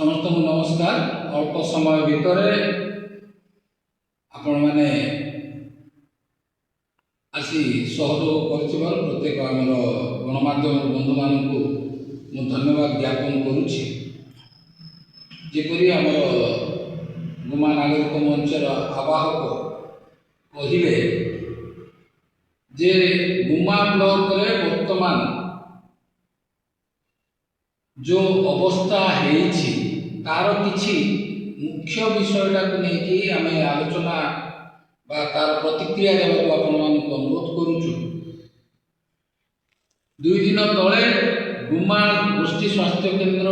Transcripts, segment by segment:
समस्त को नमस्कार। अल्प समय भितर आपण मैंने आसी सहयोग कर प्रत्येक आमर गणमाध्यम बंधु मान धन्यवाद ज्ञापन करुच्ची। जेपरी आमर गुमा नागरिक मंचर आवाहक कहले जे गुमा ब्लॉक रे वर्तमान जो अवस्था है तार किछि मुख्य विषयटा को लेकिन आम आलोचना बा तार प्रतिक्रिया देवा आपको अनुरोध करुचु। 2 दिन तले गुमा गोष्ठी स्वास्थ्य केन्द्र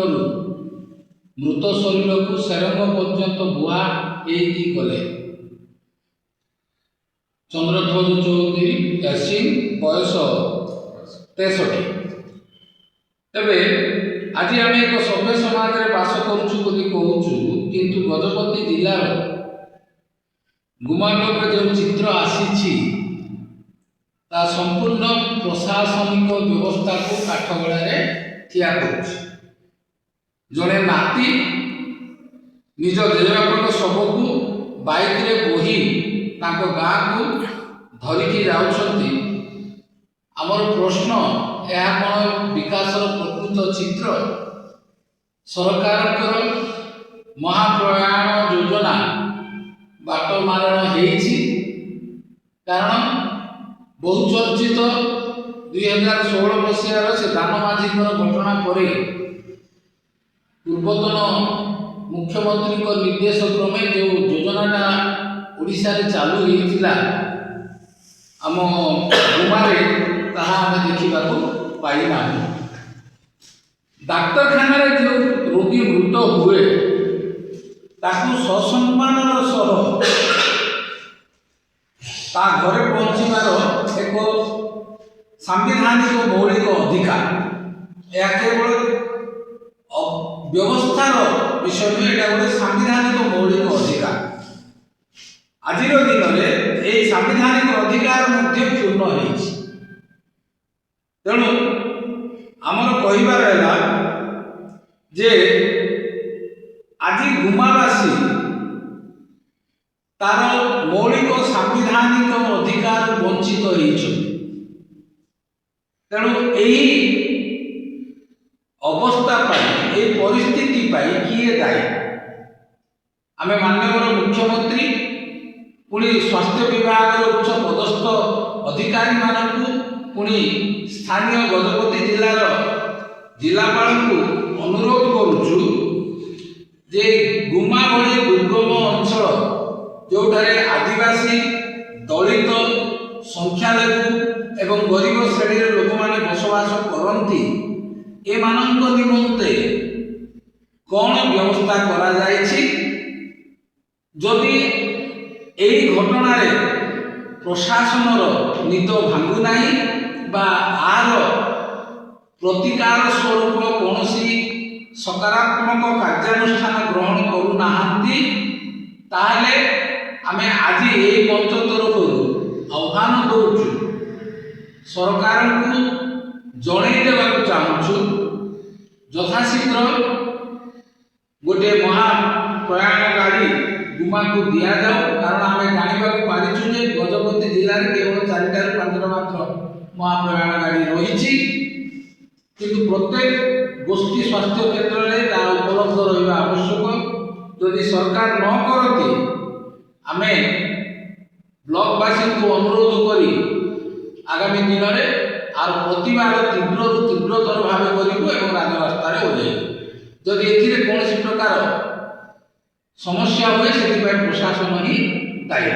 मृत शरीर को सेरंग पर्यंत बुहा गले। चंद्रध्वज चौधरी यासिन बयस 63। तेबे आज आम एक सभ्य समाज में बास करुचु किंतु गजपति जिलार गुमा ब्लॉक जो चित्र आसी संपूर्ण प्रशासनिक व्यवस्था को काठगड़ा ठिया कर जड़े नाती निज जेजेबापा शव को बाइक रे बोही गाँ को धरिकी जाउछंती। आमर प्रश्न यह कौन विकास प्रकृत चित्र सरकार महाप्रयाण योजना बाट मारण कारण बहुचर्चित 2016 मसीहार से दानमाझी घटना पर पूर्वतन मुख्यमंत्री निर्देश क्रमे जो योजनाटा ओडिशा रे चालू होइतिला आम गुमारे ताहा आमे देखिबा पाइना। डाक्तरखाना जो रोगी मृत हुए ताकू ससम्मान ता घरे पहुँचार एक सांविधानिक मौलिक अधिकार। यह केवल व्यवस्थार विषय नुहे, यहाँ गोटे सांविधानिक मौलिक अधिकार। आज दिन में यह सांविधानिक अधिकार क्षुण्ण हो तेणु आमर कहबार है जे आज गुमावासी तार मौलिक सांविधानिक अधिकार वंचित हो तेणु यही अवस्था पाई परिस्थिति पाई किए दायी आमे माननीय मुख्यमंत्री पुणी स्वास्थ्य विभाग उच्च पदस्थ अधिकारी मानू पुणी स्थानीय गजपति जिलार जिलापाल को अनुरोध करुचु जे गुमा भली दुर्गम अंचल जोठारे आदिवासी दलित संख्यालघु एवं गरीब श्रेणी लोक मैंने बसवास करती एमानंक निमंते कौन व्यवस्था करा जायछि जदि एही घटना प्रशासनर निद भांगु नाही बा आर प्रतिकार स्वरूप कौन सकारात्मक कार्यानुष्ठान ग्रहण करूना ताहले आमे आज यही मंच तरफ आह्वान दौचु सरकार को जड़े देवाक चाहूँ यथाशीघ्र गोटे महाप्रयाण गाड़ी गुमा को दि जाऊ। कारण आम जानवा पारिचु जे गजपति जिले में केवल 4 ରୁ 5 मात्र महाप्रयाण गाड़ी रही किंतु प्रत्येक गोष्ठी स्वास्थ्य क्षेत्र में उपलब्ध रहा आवश्यक। यदि सरकार न करती आम ब्लॉकवासी को अनुरोध करी आगामी दिन में आर प्रतिवाद तीव्रतर भाव करूँ और राजरास्तार ओह्लैबू। जदि एथिरे कौन प्रकार समस्या हुए से प्रशासन ही दायी।